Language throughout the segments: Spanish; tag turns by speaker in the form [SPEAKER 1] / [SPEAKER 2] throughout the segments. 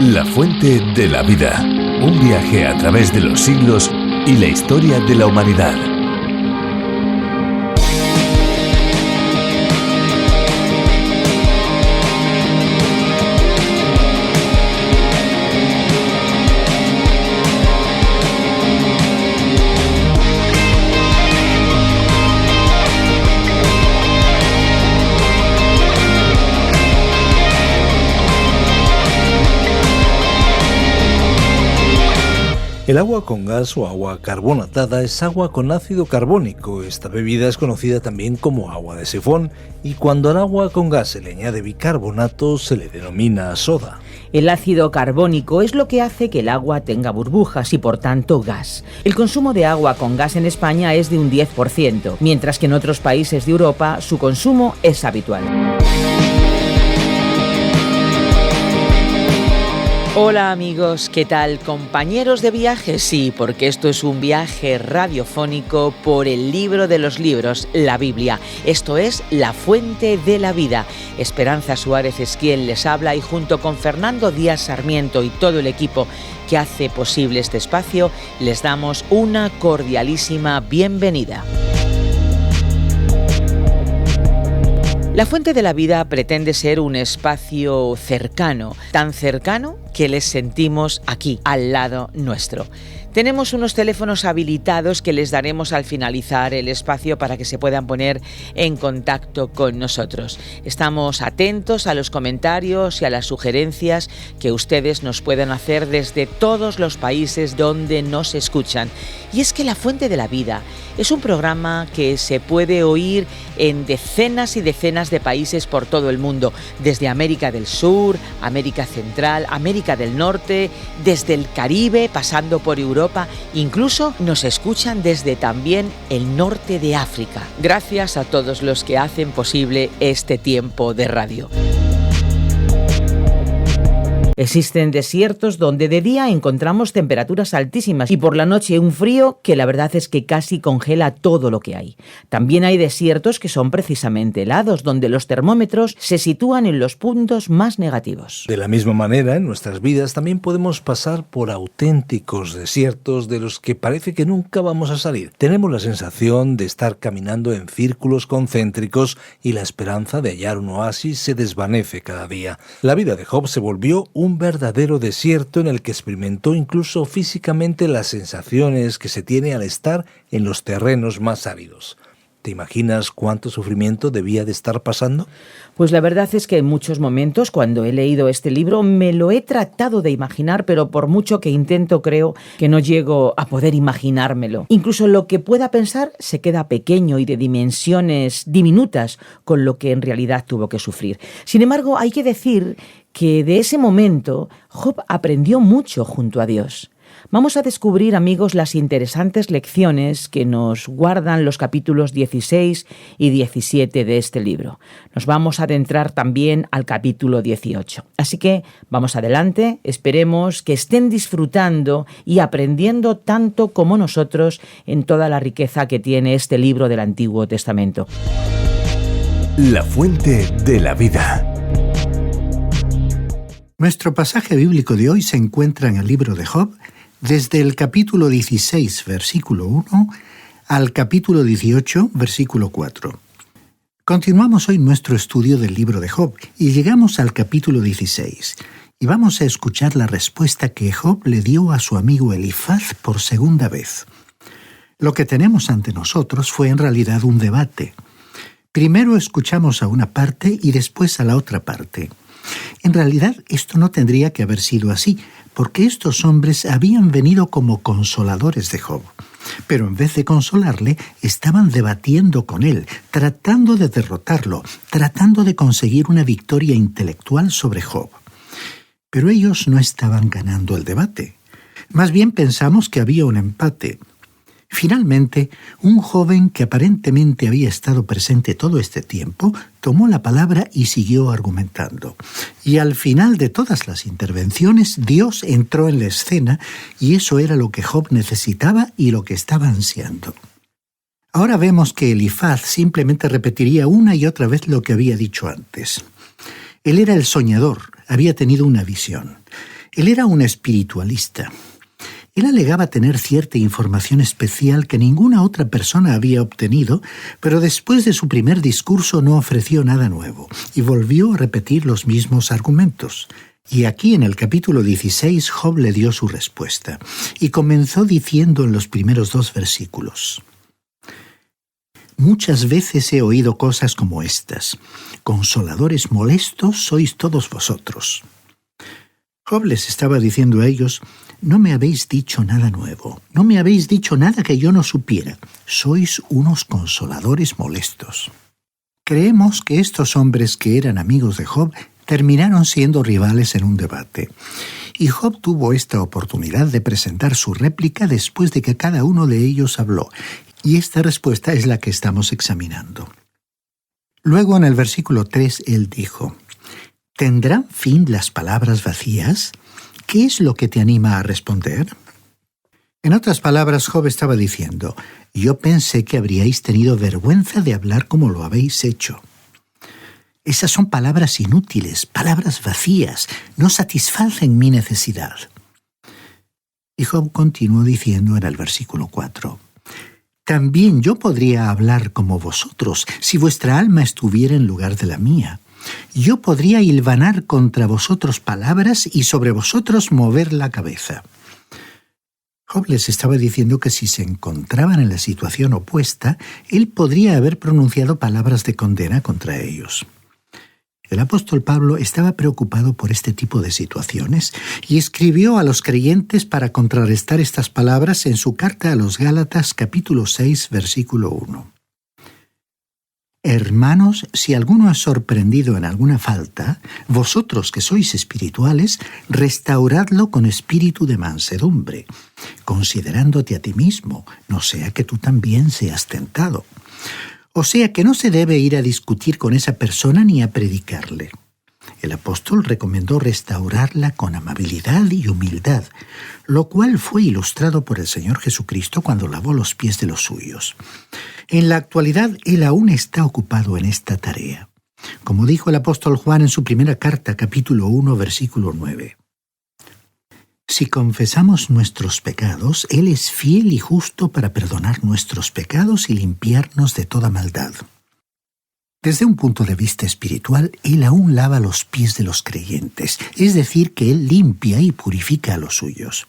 [SPEAKER 1] La fuente de la vida. Un viaje a través de los siglos y la historia de la humanidad.
[SPEAKER 2] El agua con gas o agua carbonatada es agua con ácido carbónico. Esta bebida es conocida también como agua de sifón y cuando al agua con gas se le añade bicarbonato se le denomina soda.
[SPEAKER 3] El ácido carbónico es lo que hace que el agua tenga burbujas y por tanto gas. El consumo de agua con gas en España es de un 10%, mientras que en otros países de Europa su consumo es habitual. Hola amigos, ¿qué tal? ¿Compañeros de viaje? Sí, porque esto es un viaje radiofónico por el libro de los libros, la Biblia. Esto es La Fuente de la Vida. Esperanza Suárez es quien les habla y junto con Fernando Díaz Sarmiento y todo el equipo que hace posible este espacio, les damos una cordialísima bienvenida. La Fuente de la Vida pretende ser un espacio cercano, tan cercano que les sentimos aquí, al lado nuestro. Tenemos unos teléfonos habilitados que les daremos al finalizar el espacio para que se puedan poner en contacto con nosotros. Estamos atentos a los comentarios y a las sugerencias que ustedes nos puedan hacer desde todos los países donde nos escuchan. Y es que La Fuente de la Vida es un programa que se puede oír en decenas y decenas de países por todo el mundo, desde América del Sur, América Central, América del Norte, desde el Caribe, pasando por Europa. Incluso nos escuchan desde también el norte de África. Gracias a todos los que hacen posible este tiempo de radio. Existen desiertos donde de día encontramos temperaturas altísimas y por la noche un frío que la verdad es que casi congela todo lo que hay. También hay desiertos que son precisamente helados, donde los termómetros se sitúan en los puntos más negativos.
[SPEAKER 2] De la misma manera, en nuestras vidas también podemos pasar por auténticos desiertos de los que parece que nunca vamos a salir. Tenemos la sensación de estar caminando en círculos concéntricos y la esperanza de hallar un oasis se desvanece cada día. La vida de Job se volvió un verdadero desierto en el que experimentó incluso físicamente las sensaciones que se tiene al estar en los terrenos más áridos. ¿Te imaginas cuánto sufrimiento debía de estar pasando?
[SPEAKER 3] Pues la verdad es que en muchos momentos, cuando he leído este libro, me lo he tratado de imaginar, pero por mucho que intento, creo que no llego a poder imaginármelo. Incluso lo que pueda pensar se queda pequeño y de dimensiones diminutas con lo que en realidad tuvo que sufrir. Sin embargo, hay que decir que de ese momento Job aprendió mucho junto a Dios. Vamos a descubrir, amigos, las interesantes lecciones que nos guardan los capítulos 16 y 17 de este libro. Nos vamos a adentrar también al capítulo 18. Así que vamos adelante, esperemos que estén disfrutando y aprendiendo tanto como nosotros en toda la riqueza que tiene este libro del Antiguo Testamento.
[SPEAKER 1] La Fuente de la Vida.
[SPEAKER 4] Nuestro pasaje bíblico de hoy se encuentra en el libro de Job, desde el capítulo 16, versículo 1, al capítulo 18, versículo 4. Continuamos hoy nuestro estudio del libro de Job y llegamos al capítulo 16. Y vamos a escuchar la respuesta que Job le dio a su amigo Elifaz por segunda vez. Lo que tenemos ante nosotros fue en realidad un debate. Primero escuchamos a una parte y después a la otra parte. En realidad esto no tendría que haber sido así, porque estos hombres habían venido como consoladores de Job. Pero en vez de consolarle, estaban debatiendo con él, tratando de derrotarlo, tratando de conseguir una victoria intelectual sobre Job. Pero ellos no estaban ganando el debate. Más bien pensamos que había un empate. Finalmente, un joven que aparentemente había estado presente todo este tiempo, tomó la palabra y siguió argumentando. Y al final de todas las intervenciones, Dios entró en la escena y eso era lo que Job necesitaba y lo que estaba ansiando. Ahora vemos que Elifaz simplemente repetiría una y otra vez lo que había dicho antes. Él era el soñador, había tenido una visión. Él era un espiritualista. Él alegaba tener cierta información especial que ninguna otra persona había obtenido, pero después de su primer discurso no ofreció nada nuevo y volvió a repetir los mismos argumentos. Y aquí en el capítulo 16 Job le dio su respuesta y comenzó diciendo en los primeros 2 versículos: Muchas veces he oído cosas como estas: consoladores molestos sois todos vosotros. Job les estaba diciendo a ellos: no me habéis dicho nada nuevo, no me habéis dicho nada que yo no supiera, sois unos consoladores molestos. Creemos que estos hombres que eran amigos de Job terminaron siendo rivales en un debate, y Job tuvo esta oportunidad de presentar su réplica después de que cada uno de ellos habló, y esta respuesta es la que estamos examinando. Luego en el versículo 3 él dijo: ¿tendrán fin las palabras vacías? ¿Qué es lo que te anima a responder? En otras palabras, Job estaba diciendo: yo pensé que habríais tenido vergüenza de hablar como lo habéis hecho. Esas son palabras inútiles, palabras vacías, no satisfacen mi necesidad. Y Job continuó diciendo en el versículo 4: también yo podría hablar como vosotros, si vuestra alma estuviera en lugar de la mía. Yo podría hilvanar contra vosotros palabras y sobre vosotros mover la cabeza. Job les estaba diciendo que si se encontraban en la situación opuesta, él podría haber pronunciado palabras de condena contra ellos. El apóstol Pablo estaba preocupado por este tipo de situaciones y escribió a los creyentes para contrarrestar estas palabras en su carta a los Gálatas capítulo 6, versículo 1. Hermanos, si alguno ha sorprendido en alguna falta, vosotros que sois espirituales, restauradlo con espíritu de mansedumbre, considerándote a ti mismo, no sea que tú también seas tentado. O sea que no se debe ir a discutir con esa persona ni a predicarle. El apóstol recomendó restaurarla con amabilidad y humildad, lo cual fue ilustrado por el Señor Jesucristo cuando lavó los pies de los suyos. En la actualidad, él aún está ocupado en esta tarea. Como dijo el apóstol Juan en su primera carta, capítulo 1, versículo 9. Si confesamos nuestros pecados, Él es fiel y justo para perdonar nuestros pecados y limpiarnos de toda maldad. Desde un punto de vista espiritual, Él aún lava los pies de los creyentes, es decir, que Él limpia y purifica a los suyos.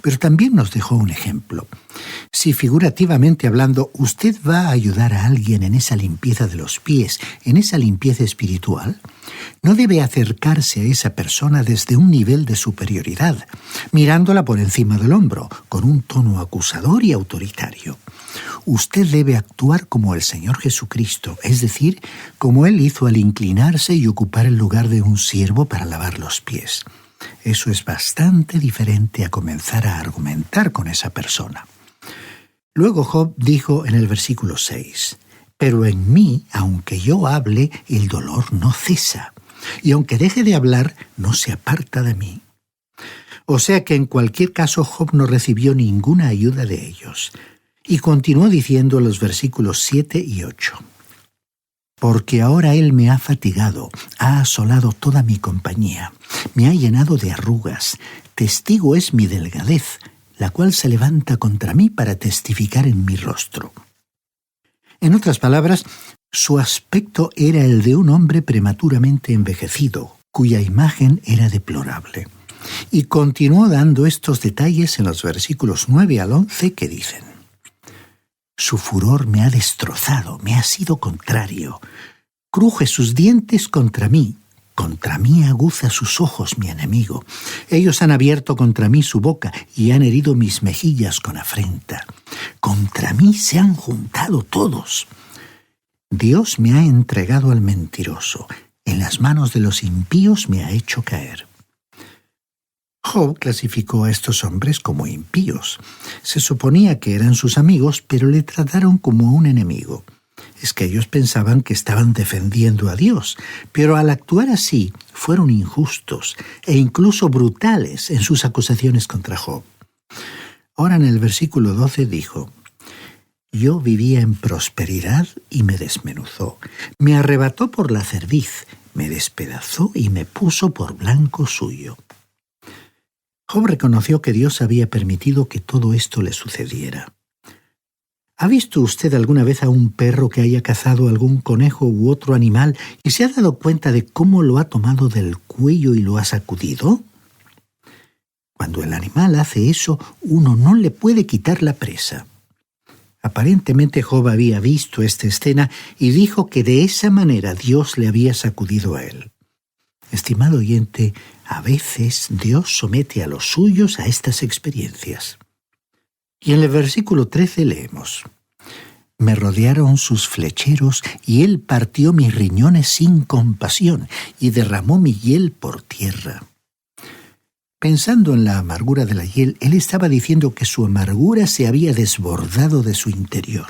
[SPEAKER 4] Pero también nos dejó un ejemplo. Si figurativamente hablando, usted va a ayudar a alguien en esa limpieza de los pies, en esa limpieza espiritual, no debe acercarse a esa persona desde un nivel de superioridad, mirándola por encima del hombro, con un tono acusador y autoritario. Usted debe actuar como el Señor Jesucristo, es decir, como Él hizo al inclinarse y ocupar el lugar de un siervo para lavar los pies. Eso es bastante diferente a comenzar a argumentar con esa persona. Luego Job dijo en el versículo 6, «Pero en mí, aunque yo hable, el dolor no cesa, y aunque deje de hablar, no se aparta de mí». O sea que en cualquier caso Job no recibió ninguna ayuda de ellos. Y continuó diciendo en los versículos 7 y 8, «Porque ahora él me ha fatigado, ha asolado toda mi compañía, me ha llenado de arrugas, testigo es mi delgadez, la cual se levanta contra mí para testificar en mi rostro». En otras palabras, su aspecto era el de un hombre prematuramente envejecido, cuya imagen era deplorable. Y continuó dando estos detalles en los versículos 9 al 11 que dicen, «Su furor me ha destrozado, me ha sido contrario. Cruje sus dientes contra mí aguza sus ojos mi enemigo. Ellos han abierto contra mí su boca y han herido mis mejillas con afrenta. Contra mí se han juntado todos. Dios me ha entregado al mentiroso, en las manos de los impíos me ha hecho caer». Job clasificó a estos hombres como impíos. Se suponía que eran sus amigos, pero le trataron como un enemigo. Es que ellos pensaban que estaban defendiendo a Dios, pero al actuar así fueron injustos e incluso brutales en sus acusaciones contra Job. Ahora en el versículo 12 dijo, Yo vivía en prosperidad y me desmenuzó. Me arrebató por la cerviz, me despedazó y me puso por blanco suyo. Job reconoció que Dios había permitido que todo esto le sucediera. ¿Ha visto usted alguna vez a un perro que haya cazado algún conejo u otro animal y se ha dado cuenta de cómo lo ha tomado del cuello y lo ha sacudido? Cuando el animal hace eso, uno no le puede quitar la presa. Aparentemente Job había visto esta escena y dijo que de esa manera Dios le había sacudido a él. Estimado oyente, a veces Dios somete a los suyos a estas experiencias. Y en el versículo 13 leemos: Me rodearon sus flecheros y él partió mis riñones sin compasión y derramó mi hiel por tierra. Pensando en la amargura de la hiel, él estaba diciendo que su amargura se había desbordado de su interior.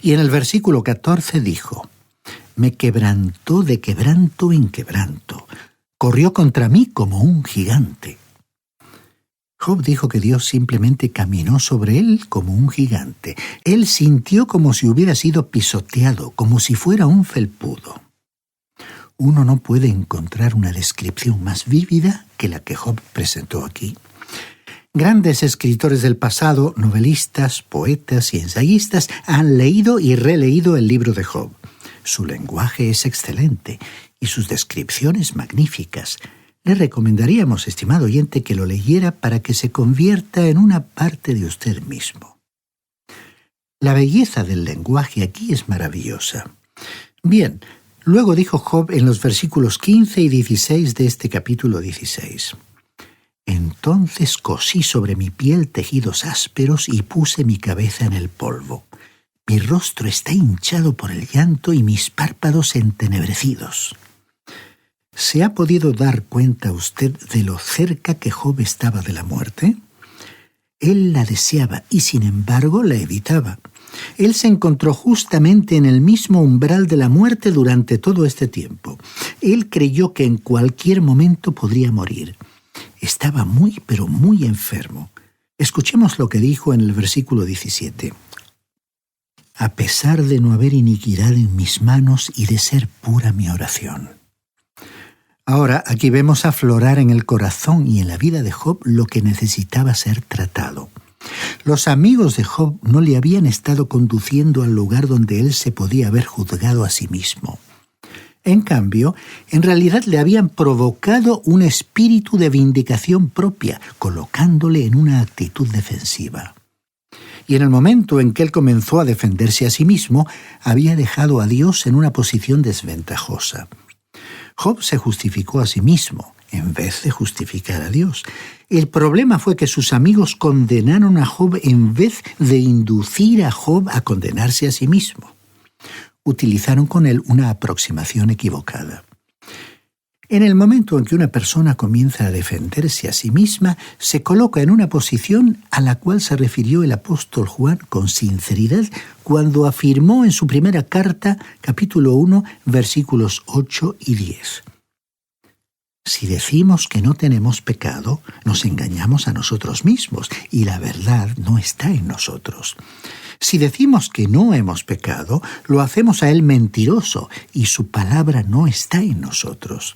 [SPEAKER 4] Y en el versículo 14 dijo: Me quebrantó de quebranto en quebranto, corrió contra mí como un gigante. Job dijo que Dios simplemente caminó sobre él como un gigante. Él sintió como si hubiera sido pisoteado, como si fuera un felpudo. Uno no puede encontrar una descripción más vívida que la que Job presentó aquí. Grandes escritores del pasado, novelistas, poetas y ensayistas han leído y releído el libro de Job. Su lenguaje es excelente y sus descripciones magníficas. Le recomendaríamos, estimado oyente, que lo leyera para que se convierta en una parte de usted mismo. La belleza del lenguaje aquí es maravillosa. Bien, luego dijo Job en los versículos 15 y 16 de este capítulo 16. Entonces cosí sobre mi piel tejidos ásperos y puse mi cabeza en el polvo. Mi rostro está hinchado por el llanto y mis párpados entenebrecidos. ¿Se ha podido dar cuenta usted de lo cerca que Job estaba de la muerte? Él la deseaba y sin embargo la evitaba. Él se encontró justamente en el mismo umbral de la muerte durante todo este tiempo. Él creyó que en cualquier momento podría morir. Estaba muy, pero muy enfermo. Escuchemos lo que dijo en el versículo 17. A pesar de no haber iniquidad en mis manos y de ser pura mi oración. Ahora, aquí vemos aflorar en el corazón y en la vida de Job lo que necesitaba ser tratado. Los amigos de Job no le habían estado conduciendo al lugar donde él se podía haber juzgado a sí mismo. En cambio, en realidad le habían provocado un espíritu de vindicación propia, colocándole en una actitud defensiva. Y en el momento en que él comenzó a defenderse a sí mismo, había dejado a Dios en una posición desventajosa. Job se justificó a sí mismo, en vez de justificar a Dios. El problema fue que sus amigos condenaron a Job en vez de inducir a Job a condenarse a sí mismo. Utilizaron con él una aproximación equivocada. En el momento en que una persona comienza a defenderse a sí misma, se coloca en una posición a la cual se refirió el apóstol Juan con sinceridad cuando afirmó en su primera carta, capítulo 1, versículos 8 y 10. Si decimos que no tenemos pecado, nos engañamos a nosotros mismos y la verdad no está en nosotros. Si decimos que no hemos pecado, lo hacemos a él mentiroso y su palabra no está en nosotros.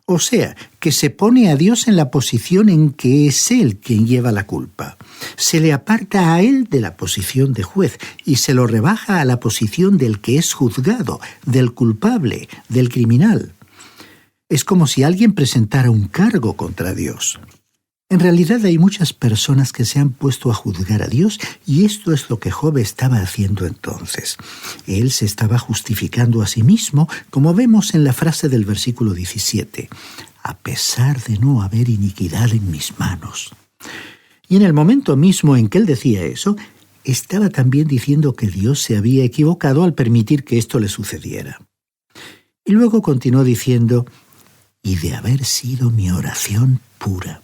[SPEAKER 4] O sea, que se pone a Dios en la posición en que es Él quien lleva la culpa. Se le aparta a Él de la posición de juez y se lo rebaja a la posición del que es juzgado, del culpable, del criminal. Es como si alguien presentara un cargo contra Dios. En realidad hay muchas personas que se han puesto a juzgar a Dios y esto es lo que Job estaba haciendo entonces. Él se estaba justificando a sí mismo, como vemos en la frase del versículo 17, a pesar de no haber iniquidad en mis manos. Y en el momento mismo en que él decía eso, estaba también diciendo que Dios se había equivocado al permitir que esto le sucediera. Y luego continuó diciendo, y de haber sido mi oración pura.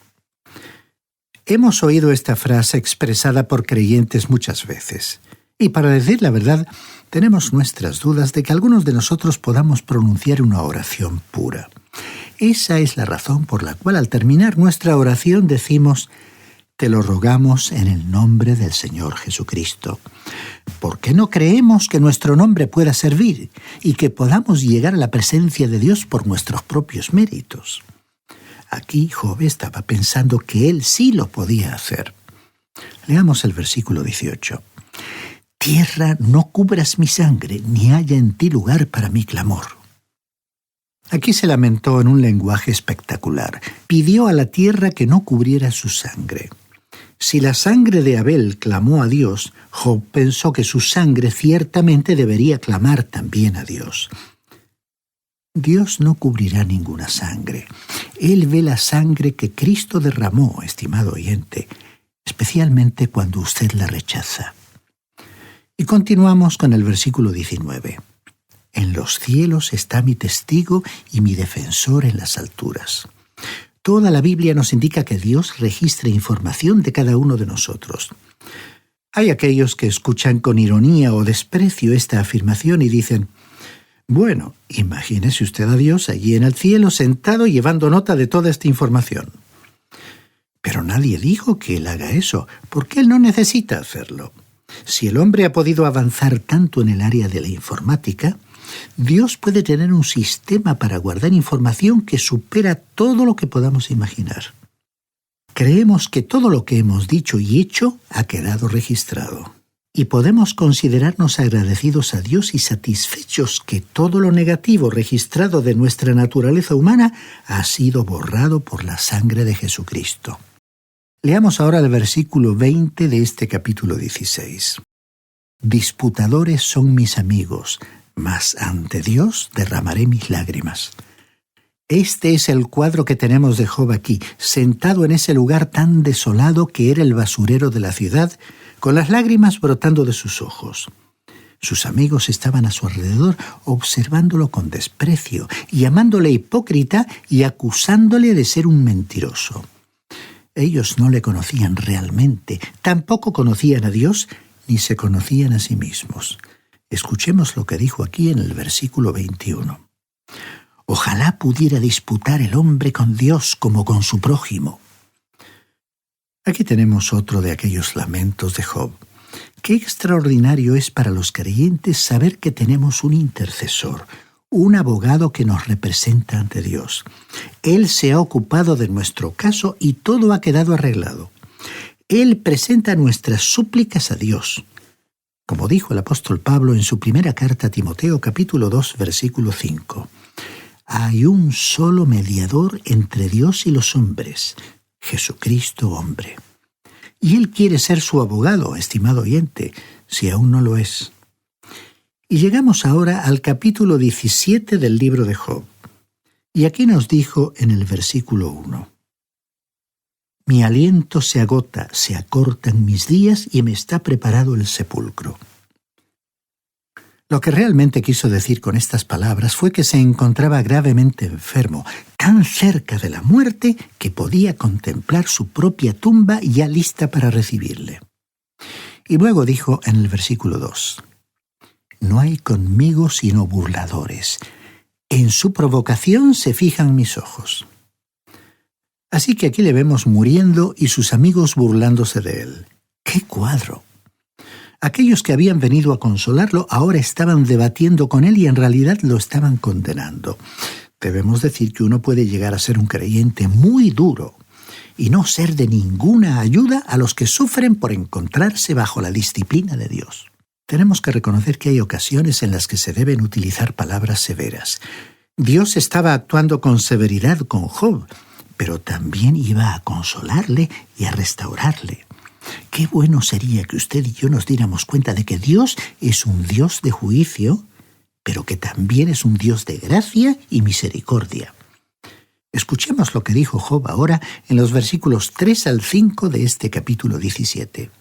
[SPEAKER 4] Hemos oído esta frase expresada por creyentes muchas veces. Y para decir la verdad, tenemos nuestras dudas de que algunos de nosotros podamos pronunciar una oración pura. Esa es la razón por la cual al terminar nuestra oración decimos, Te lo rogamos en el nombre del Señor Jesucristo. ¿Por qué no creemos que nuestro nombre pueda servir y que podamos llegar a la presencia de Dios por nuestros propios méritos? Aquí Job estaba pensando que él sí lo podía hacer. Leamos el versículo 18. Tierra, no cubras mi sangre, ni haya en ti lugar para mi clamor. Aquí se lamentó en un lenguaje espectacular. Pidió a la tierra que no cubriera su sangre. Si la sangre de Abel clamó a Dios, Job pensó que su sangre ciertamente debería clamar también a Dios. Dios no cubrirá ninguna sangre. Él ve la sangre que Cristo derramó, estimado oyente, especialmente cuando usted la rechaza. Y continuamos con el versículo 19. En los cielos está mi testigo y mi defensor en las alturas. Toda la Biblia nos indica que Dios registra información de cada uno de nosotros. Hay aquellos que escuchan con ironía o desprecio esta afirmación y dicen: bueno, imagínese usted a Dios allí en el cielo sentado llevando nota de toda esta información. Pero nadie dijo que Él haga eso, porque Él no necesita hacerlo. Si el hombre ha podido avanzar tanto en el área de la informática, Dios puede tener un sistema para guardar información que supera todo lo que podamos imaginar. Creemos que todo lo que hemos dicho y hecho ha quedado registrado. Y podemos considerarnos agradecidos a Dios y satisfechos que todo lo negativo registrado de nuestra naturaleza humana ha sido borrado por la sangre de Jesucristo. Leamos ahora el versículo 20 de este capítulo 16. Disputadores son mis amigos, mas ante Dios derramaré mis lágrimas. Este es el cuadro que tenemos de Job aquí, sentado en ese lugar tan desolado que era el basurero de la ciudad, con las lágrimas brotando de sus ojos. Sus amigos estaban a su alrededor, observándolo con desprecio, llamándole hipócrita y acusándole de ser un mentiroso. Ellos no le conocían realmente, tampoco conocían a Dios, ni se conocían a sí mismos. Escuchemos lo que dijo aquí en el versículo 21. Ojalá pudiera disputar el hombre con Dios como con su prójimo. Aquí tenemos otro de aquellos lamentos de Job. Qué extraordinario es para los creyentes saber que tenemos un intercesor, un abogado que nos representa ante Dios. Él se ha ocupado de nuestro caso y todo ha quedado arreglado. Él presenta nuestras súplicas a Dios. Como dijo el apóstol Pablo en su primera carta a Timoteo, capítulo 2, versículo 5. Hay un solo mediador entre Dios y los hombres, Jesucristo hombre. Y Él quiere ser su abogado, estimado oyente, si aún no lo es. Y llegamos ahora al capítulo 17 del libro de Job. Y aquí nos dijo en el versículo 1. Mi aliento se agota, se acortan mis días y me está preparado el sepulcro. Lo que realmente quiso decir con estas palabras fue que se encontraba gravemente enfermo, tan cerca de la muerte que podía contemplar su propia tumba ya lista para recibirle. Y luego dijo en el versículo 2, no hay conmigo sino burladores. En su provocación se fijan mis ojos. Así que aquí le vemos muriendo y sus amigos burlándose de él. ¡Qué cuadro! Aquellos que habían venido a consolarlo ahora estaban debatiendo con él y en realidad lo estaban condenando. Debemos decir que uno puede llegar a ser un creyente muy duro y no ser de ninguna ayuda a los que sufren por encontrarse bajo la disciplina de Dios. Tenemos que reconocer que hay ocasiones en las que se deben utilizar palabras severas. Dios estaba actuando con severidad con Job, pero también iba a consolarle y a restaurarle. Qué bueno sería que usted y yo nos diéramos cuenta de que Dios es un Dios de juicio, pero que también es un Dios de gracia y misericordia. Escuchemos lo que dijo Job ahora en los versículos 3 al 5 de este capítulo 17.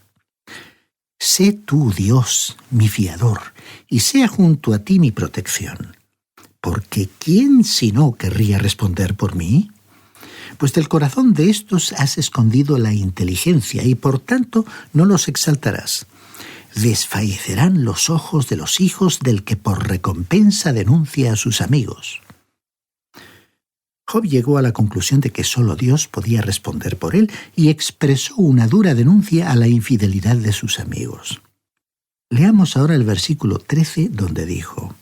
[SPEAKER 4] Sé tú, Dios, mi fiador, y sea junto a ti mi protección. Porque ¿quién sino querría responder por mí? Pues del corazón de estos has escondido la inteligencia y por tanto no los exaltarás. Desfallecerán los ojos de los hijos del que por recompensa denuncia a sus amigos. Job llegó a la conclusión de que solo Dios podía responder por él y expresó una dura denuncia a la infidelidad de sus amigos. Leamos ahora el versículo 13, donde dijo: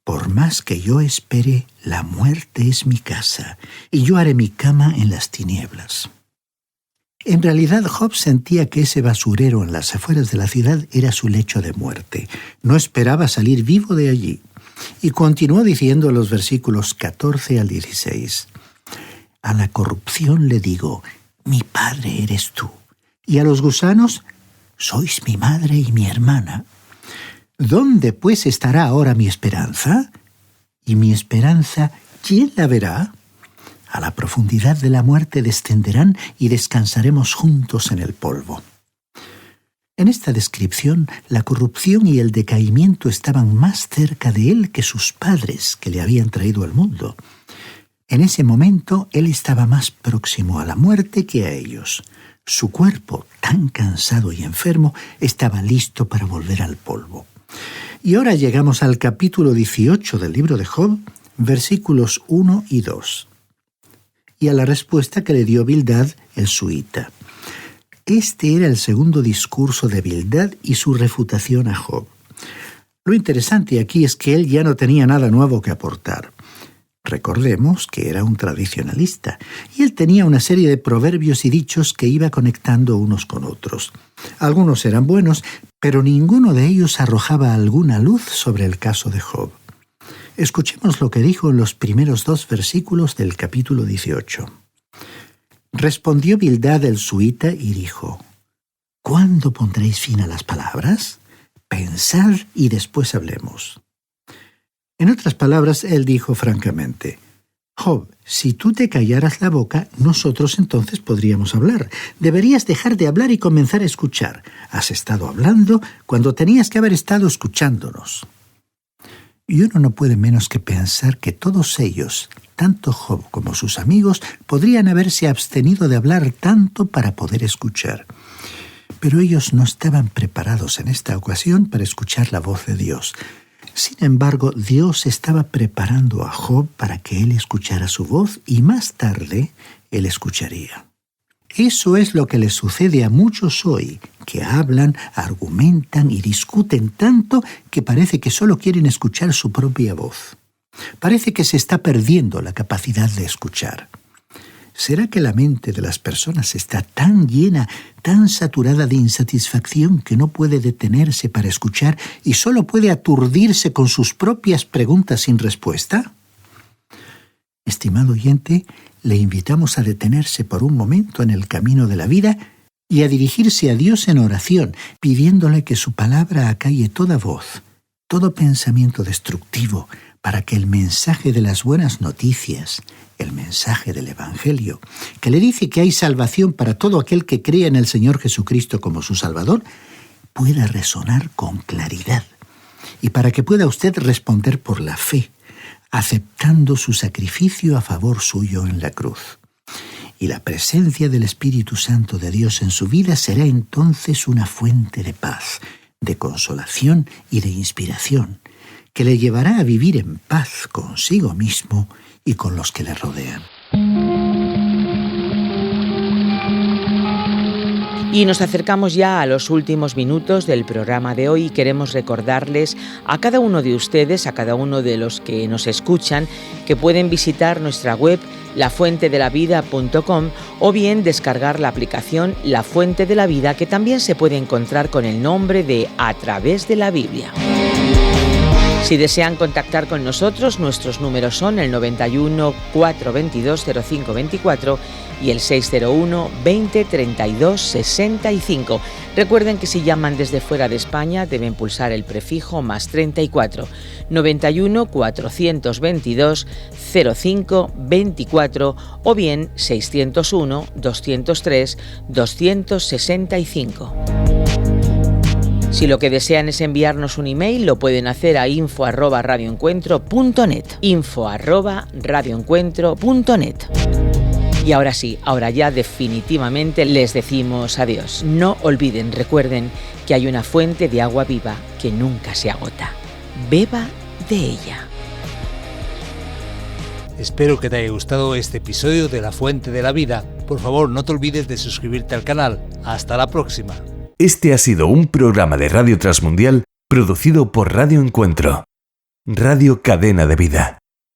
[SPEAKER 4] «Por más que yo espere, la muerte es mi casa, y yo haré mi cama en las tinieblas». En realidad, Job sentía que ese basurero en las afueras de la ciudad era su lecho de muerte. No esperaba salir vivo de allí. Y continuó diciendo en los versículos 14 al 16: «A la corrupción le digo, mi padre eres tú, y a los gusanos, sois mi madre y mi hermana. ¿Dónde pues estará ahora mi esperanza? ¿Y mi esperanza quién la verá? A la profundidad de la muerte descenderán y descansaremos juntos en el polvo». En esta descripción, la corrupción y el decaimiento estaban más cerca de él que sus padres, que le habían traído al mundo. En ese momento, él estaba más próximo a la muerte que a ellos. Su cuerpo, tan cansado y enfermo, estaba listo para volver al polvo. Y ahora llegamos al capítulo 18 del libro de Job, versículos 1 y 2. Y a la respuesta que le dio Bildad, el suita. Este era el segundo discurso de Bildad y su refutación a Job. Lo interesante aquí es que él ya no tenía nada nuevo que aportar. Recordemos que era un tradicionalista, y él tenía una serie de proverbios y dichos que iba conectando unos con otros. Algunos eran buenos, pero ninguno de ellos arrojaba alguna luz sobre el caso de Job. Escuchemos lo que dijo en los primeros 2 versículos del capítulo 18. Respondió Bildad el suita y dijo: «¿Cuándo pondréis fin a las palabras? Pensad y después hablemos». En otras palabras, él dijo francamente: «Job, si tú te callaras la boca, nosotros entonces podríamos hablar. Deberías dejar de hablar y comenzar a escuchar. Has estado hablando cuando tenías que haber estado escuchándonos». Y uno no puede menos que pensar que todos ellos, tanto Job como sus amigos, podrían haberse abstenido de hablar tanto para poder escuchar. Pero ellos no estaban preparados en esta ocasión para escuchar la voz de Dios. Sin embargo, Dios estaba preparando a Job para que él escuchara su voz y más tarde él escucharía. Eso es lo que les sucede a muchos hoy, que hablan, argumentan y discuten tanto que parece que solo quieren escuchar su propia voz. Parece que se está perdiendo la capacidad de escuchar. ¿Será que la mente de las personas está tan llena, tan saturada de insatisfacción que no puede detenerse para escuchar y solo puede aturdirse con sus propias preguntas sin respuesta? Estimado oyente, le invitamos a detenerse por un momento en el camino de la vida y a dirigirse a Dios en oración, pidiéndole que su palabra acalle toda voz, todo pensamiento destructivo, para que el mensaje de las buenas noticias, el mensaje del Evangelio, que le dice que hay salvación para todo aquel que cree en el Señor Jesucristo como su Salvador, pueda resonar con claridad y para que pueda usted responder por la fe, aceptando su sacrificio a favor suyo en la cruz. Y la presencia del Espíritu Santo de Dios en su vida será entonces una fuente de paz, de consolación y de inspiración, que le llevará a vivir en paz consigo mismo y con los que le rodean.
[SPEAKER 3] Y nos acercamos ya a los últimos minutos del programa de hoy y queremos recordarles a cada uno de ustedes, a cada uno de los que nos escuchan, que pueden visitar nuestra web lafuentedelavida.com o bien descargar la aplicación La Fuente de la Vida, que también se puede encontrar con el nombre de A Través de la Biblia. Si desean contactar con nosotros, nuestros números son el 91 422 0524 y el 601 20 32 65. Recuerden que si llaman desde fuera de España deben pulsar el prefijo más 34 91 422 0524 o bien 601 203 265. Si lo que desean es enviarnos un email, lo pueden hacer a info@radioencuentro.net. info@radioencuentro.net. Y ahora sí, ahora ya definitivamente les decimos adiós. No olviden, recuerden que hay una fuente de agua viva que nunca se agota. Beba de ella.
[SPEAKER 2] Espero que te haya gustado este episodio de La Fuente de la Vida. Por favor, no te olvides de suscribirte al canal. Hasta la próxima.
[SPEAKER 1] Este ha sido un programa de Radio Transmundial producido por Radio Encuentro, Radio Cadena de Vida.